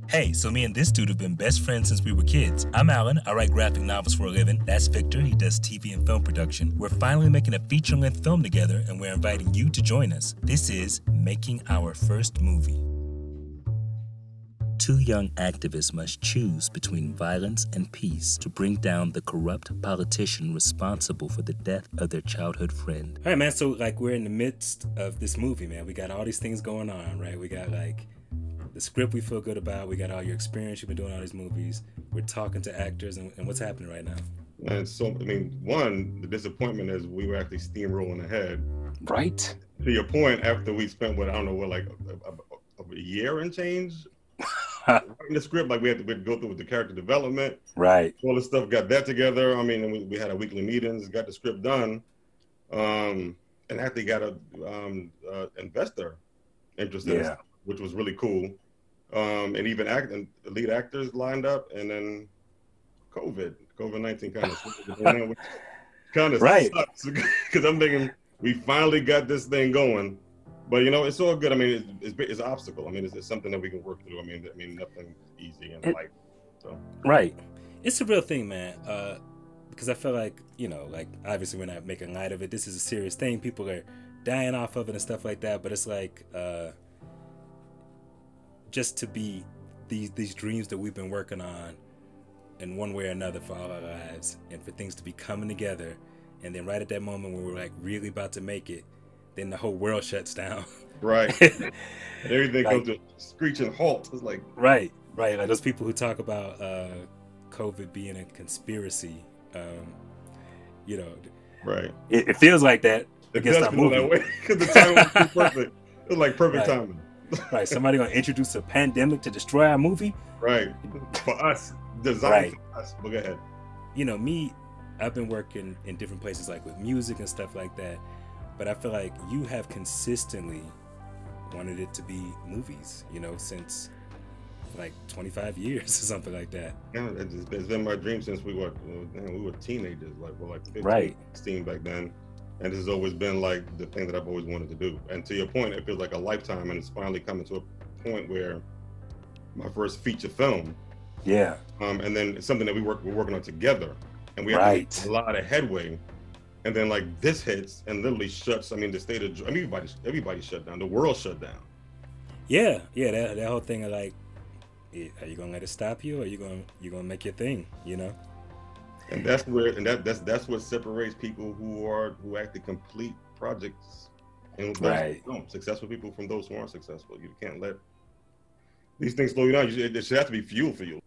Hey, so me and this dude have been best friends since we were kids. I'm Alan. I write graphic novels for a living. That's Victor. He does TV and film production. We're finally making a feature-length film together, and we're inviting you to join us. This is Making Our First Movie. Two young activists must choose between violence and peace to bring down the corrupt politician responsible for the death of their childhood friend. All right, man, so we're in the midst of this movie, man. We got all these things going on, right? We got the script we feel good about. We got all your experience. You've been doing all these movies. We're talking to actors, and what's happening right now? And so, one, the disappointment is we were actually steamrolling ahead. Right. To your point, after we spent, a year and change writing the script, we had to go through with the character development. Right. All this stuff, got that together. And we had our weekly meetings, got the script done, and actually got a investor interested in it, which was really cool. And even lead actors lined up, and then COVID-19 kind of right. sucks, because I'm thinking we finally got this thing going, but it's all good. It's an obstacle. It's something that we can work through. Nothing easy in life. So right, it's a real thing, man. Because I feel obviously we're not making light of it. This is a serious thing. People are dying off of it and stuff like that. But it's just to be these dreams that we've been working on in one way or another for all our lives, and for things to be coming together, and then right at that moment when we're really about to make it, then the whole world shuts down. Right. And everything comes to a screeching halt. It's right. Like those people who talk about COVID being a conspiracy, right. It feels like that against our movie. That way, because the timing was perfect. It was perfect timing. Right, somebody gonna introduce a pandemic to destroy our movie? Right, for us, designed for us. But go ahead. Me, I've been working in different places with music and stuff like that, but I feel like you have consistently wanted it to be movies, since 25 years or something like that. Yeah, it's been my dream since we were teenagers, we're 15, right. 16 back then. And this has always been the thing that I've always wanted to do. And to your point, it feels like a lifetime, and it's finally coming to a point where my first feature film. Yeah. And then it's something that we're working on together, and we have a lot of headway. And then this hits and literally shuts. The state of everybody shut down. The world shut down. Yeah. That whole thing of are you gonna let it stop you, or you gonna make your thing? And that's where, that's what separates people who actually complete projects, and successful people from those who aren't successful. You can't let these things slow you down. It should have to be fuel for you.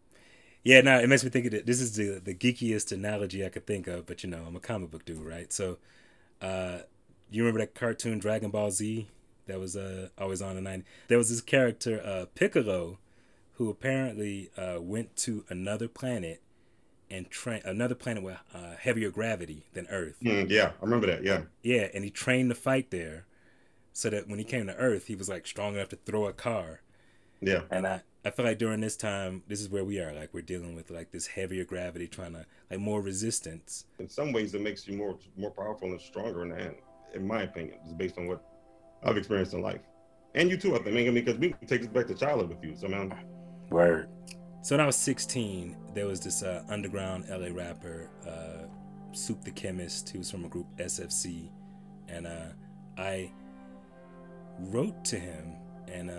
Yeah, no, it makes me think of it. This is the geekiest analogy I could think of, but I'm a comic book dude, right? So, you remember that cartoon Dragon Ball Z that was always on the 90s? There was this character Piccolo, who apparently went to another planet and another planet with heavier gravity than Earth. Yeah, I remember that. Yeah, and he trained to fight there, so that when he came to Earth, he was strong enough to throw a car. Yeah. And I feel like during this time, this is where we are. We're dealing with this heavier gravity, trying to more resistance. In some ways, it makes you more powerful and stronger in the end, in my opinion, just based on what I've experienced in life, and you too. I think because we can take us back to childhood with you. So Word. So when I was 16, there was this underground LA rapper, Soup the Chemist. He was from a group SFC, and I wrote to him, and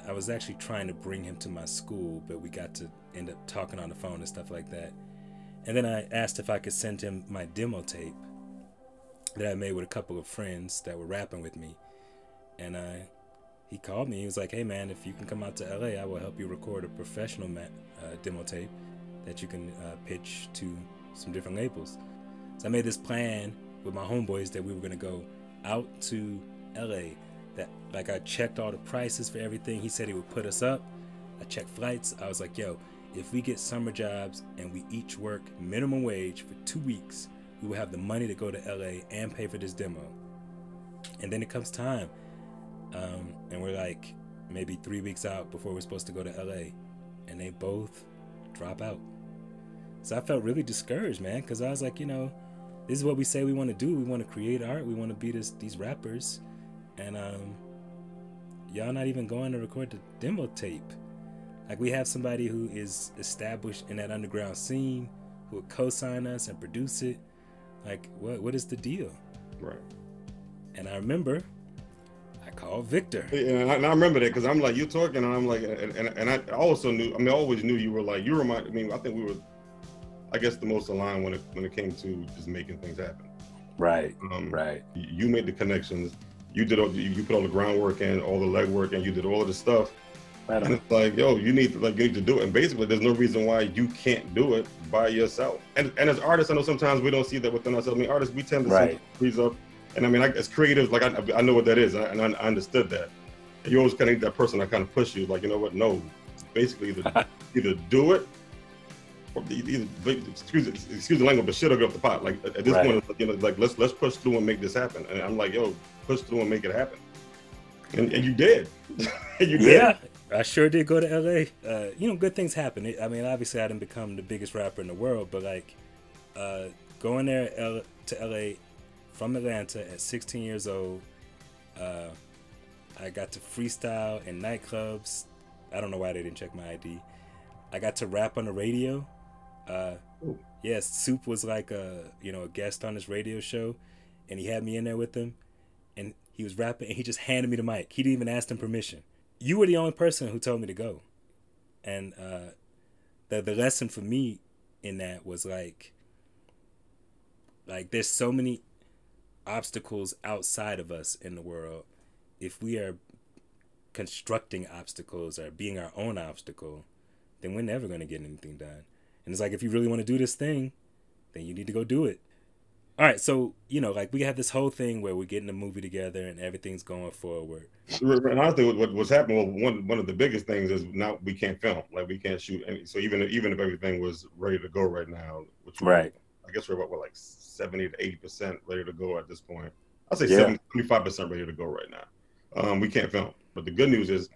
I was actually trying to bring him to my school, but we got to end up talking on the phone and stuff like that. And then I asked if I could send him my demo tape that I made with a couple of friends that were rapping with me, and he called me. He was like, "Hey man, if you can come out to LA, I will help you record a professional demo tape that you can pitch to some different labels." So I made this plan with my homeboys that we were gonna go out to LA. That I checked all the prices for everything. He said he would put us up. I checked flights. I was like, "Yo, if we get summer jobs and we each work minimum wage for 2 weeks, we will have the money to go to LA and pay for this demo." And then it comes time. And we're maybe 3 weeks out before we're supposed to go to LA, and they both drop out. So I felt really discouraged, man, because I was like, this is what we say we want to do. We want to create art. We want to be these rappers, and y'all not even going to record the demo tape. Like, we have somebody who is established in that underground scene who would co-sign us and produce it. Like, what is the deal? Right. And I remember I called Victor. Yeah, and I remember that because I'm like, you're talking, and I'm like, and I also knew, I mean, I always knew you were like, you remind, I mean, I think we were, I guess, the most aligned when it came to just making things happen. Right. Right. You made the connections. You did all, you put all the groundwork in, all the legwork, and you did all of the stuff. Right. And it's like, yo, you need to do it. And basically, there's no reason why you can't do it by yourself. And as artists, I know sometimes we don't see that within ourselves. I mean, artists, we tend to freeze up. And I mean, as creatives, like I know what that is, and I understood that. And you always kind of need that person that kind of push you, like, you know what? No, basically, either do it, or either excuse the language, but shit will get off the pot. Like at this point, you know, like let's push through and make this happen. And I'm like, yo, push through and make it happen. And you did. You did. Yeah. I sure did go to LA. You know, good things happen. I mean, obviously, I didn't become the biggest rapper in the world, but like going there to LA from Atlanta at 16 years old, I got to freestyle in nightclubs. I don't know why they didn't check my ID. I got to rap on the radio. Yes, Soup was like a guest on his radio show, and he had me in there with him, and he was rapping, and he just handed me the mic. He didn't even ask him permission. You were the only person who told me to go. And the lesson for me in that was like there's so many obstacles outside of us in the world. If we are constructing obstacles or being our own obstacle, then we're never going to get anything done. And it's like, if you really want to do this thing, then you need to go do it. All right, so, you know, like we have this whole thing where we're getting a movie together and everything's going forward. And I think what's happening, well, one of the biggest things is now we can't film, like we can't shoot. So even if everything was ready to go right now, which I guess we're about like 70 to 80% ready to go at this point. I'll say 75% ready to go right now. We can't film, but the good news is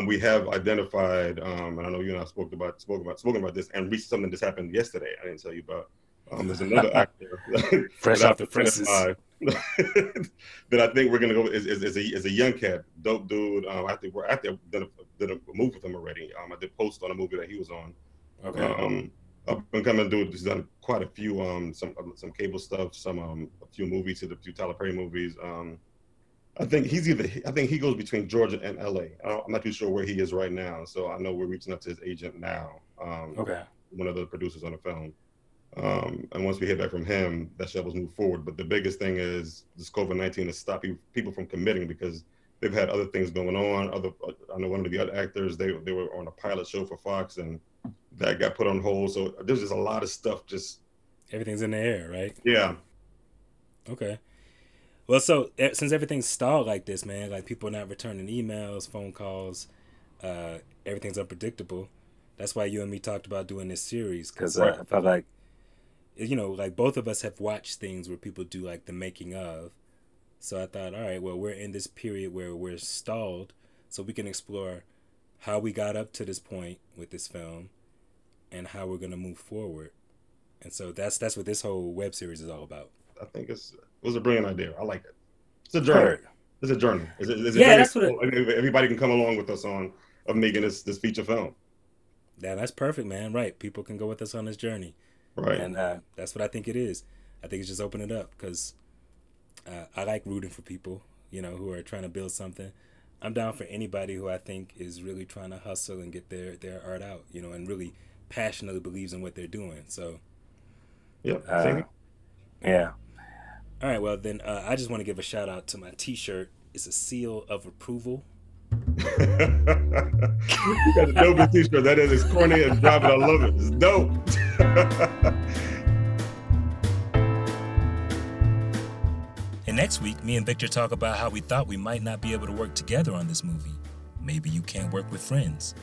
we have identified, and I know you and I spoken about this, and reached something that's happened yesterday. I didn't tell you about. There's another actor, fresh off the presses, that I think we're gonna go is a young cat, dope dude. I think we're did a movie with him already. I did post on a movie that he was on. Okay. Up and coming dude. He's done quite a few some cable stuff, a few movies, a few Tyler Perry movies. I think he goes between Georgia and LA. I'm not too sure where he is right now. So I know we're reaching out to his agent now. One of the producers on the film. And once we hear back from him, that shit was moved forward. But the biggest thing is this COVID-19 to stop people from committing because they've had other things going on. I know one of the other actors, they were on a pilot show for Fox and that got put on hold. So there's just a lot of stuff. Just everything's in the air, right? Yeah. Okay. Well, so since everything's stalled like this, man, like people are not returning emails, phone calls, everything's unpredictable. That's why you and me talked about doing this series because I felt like, you know, like both of us have watched things where people do like the making of. So I thought, all right, well, we're in this period where we're stalled, so we can explore how we got up to this point with this film and how we're going to move forward. And so that's what this whole web series is all about. I think it was a brilliant idea. I like it. It's a journey. It's a journey. That's what everybody can come along with us on of making this feature film. Yeah, that's perfect, man. Right. People can go with us on this journey. Right. And that's what I think it is. I think it's just open it up because I like rooting for people, you know, who are trying to build something. I'm down for anybody who I think is really trying to hustle and get their art out, you know, and really passionately believes in what they're doing. So, yeah. All right. Well, then I just want to give a shout out to my T-shirt. It's a seal of approval. You got a dope T-shirt. That is corny and dry, but I love it. It's dope. And next week, me and Victor talk about how we thought we might not be able to work together on this movie. Maybe you can't work with friends.